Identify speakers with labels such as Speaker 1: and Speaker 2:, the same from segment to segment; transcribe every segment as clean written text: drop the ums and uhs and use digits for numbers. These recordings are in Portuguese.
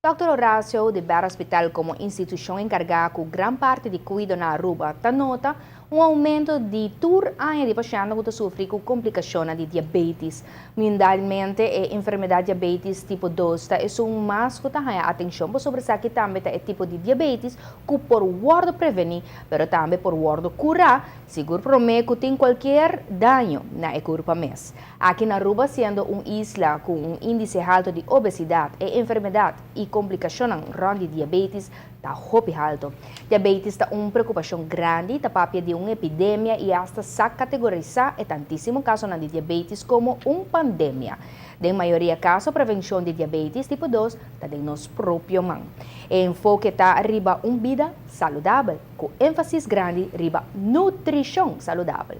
Speaker 1: Dr. Horacio de Barra Hospital, como instituição encargada com grande parte de cuidado na Aruba, nota um aumento de anos de pacientes que sofrem com complicações de diabetes. Mundialmente, a enfermidade diabetes tipo 2 é mais que tem atenção sobre isso que também é tipo de diabetes que por guardo prevenir, mas também por guardo curar, seguro promete que tem qualquer dano na corpo mês. Aqui na Aruba, sendo uma isla com um índice alto de obesidade e enfermidade e complicações de diabetes, está muito alto. Diabetes está uma preocupação grande, está papia de uma epidemia e hasta se categorizar tantíssimo caso de diabetes como uma pandemia. De maioria caso, a prevenção de diabetes tipo 2 está em nosso próprio mão. O enfoque está arriba uma vida saudável, com ênfase grande arriba nutrição saudável.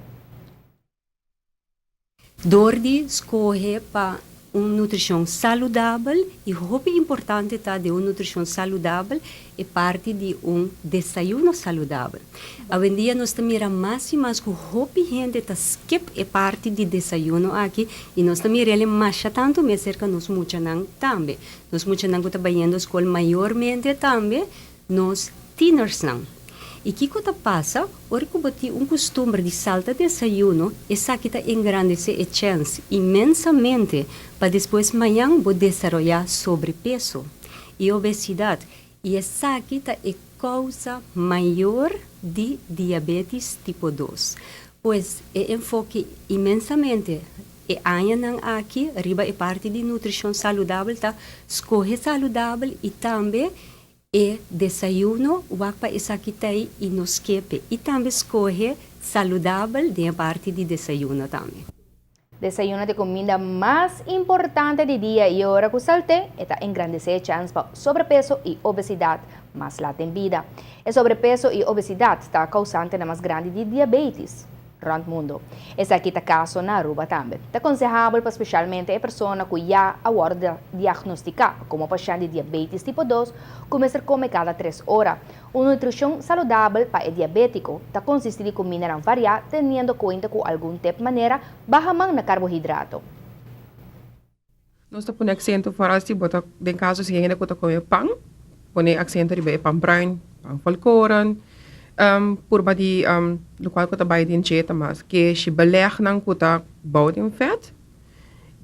Speaker 2: Dordi escolhe para uma nutrição saudável e o importante tá de uma nutrição saudável é parte de um desayuno saudável. Hoje em dia nós também mais e mais que o gente tá skip é parte de desayuno aqui e nós também really mais tanto me cerca nós muita não também. Nós muita não tá banhando escola maiormente também nós teeners não. E o que passa? Ora que bati costume de salta de desayuno, essa que está engrandece a chance imensamente para depois amanhã desenvolver sobrepeso e obesidade. E essa que está a causa maior de diabetes tipo 2. Pois é enfoque imensamente. E ainda aqui, arriba é parte de nutrição saudável, tá? Escolhe saudável e também e desayuno, wapa isa kita e nos kepe. E também escolhe saudável de parte de desayuno também.
Speaker 1: Desayuno de comida mais importante do dia e hora que salte está engrandecer a chance para sobrepeso e obesidade, mas lá tem vida. E sobrepeso e obesidade está causante na mais grande de diabetes no mundo. Esse aqui está caso na Aruba também. É aconselhável para especialmente a pessoa que já agora diagnosticada como paciente de diabetes tipo 2, começar a comer cada 3 horas. Uma nutrição saudável para o diabético está consiste de comida variada, tendo em conta que algum tipo de maneira baixa na carboidrato.
Speaker 3: Nós estamos acento para se botar, em caso se ainda comer pão, põe acento de pão branco, pão folcoran, por badi do qual que trabalha em cheta mas que se beleg não kuta bouwt em vet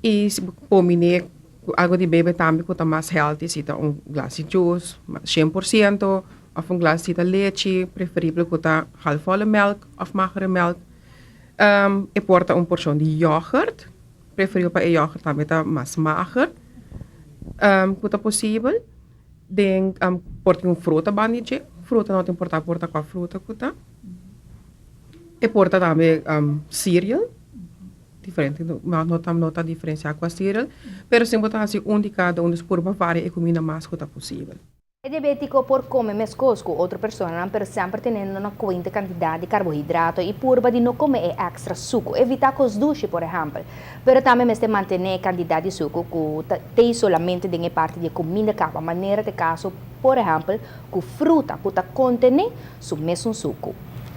Speaker 3: e se pomine algo de bebê também kuta mais healthy se tá glas de juice 100% ou glas de leite preferível kuta halfvolle melk of magere melk e porta porção de yoghurt preferível para yoghurt também tá mais mager kuta possível den porta fruta banije fruta não tem porta com a fruta kuta e porta também cereal diferente não tá diferenciar com a cereal pero sem botar assim de cada dos por várias e comida mais kuta possível.
Speaker 1: É diabético por comer mais coisas com outra pessoa, mas sempre tendo uma quantidade de quantidade de carboidrato e por de não comer extra suco, evitar que os doces, por exemplo. Mas também mas manter a quantidade de suco que tem solamente de parte de comida capa, maneira de caso, por exemplo, que fruta que contém o mesmo suco.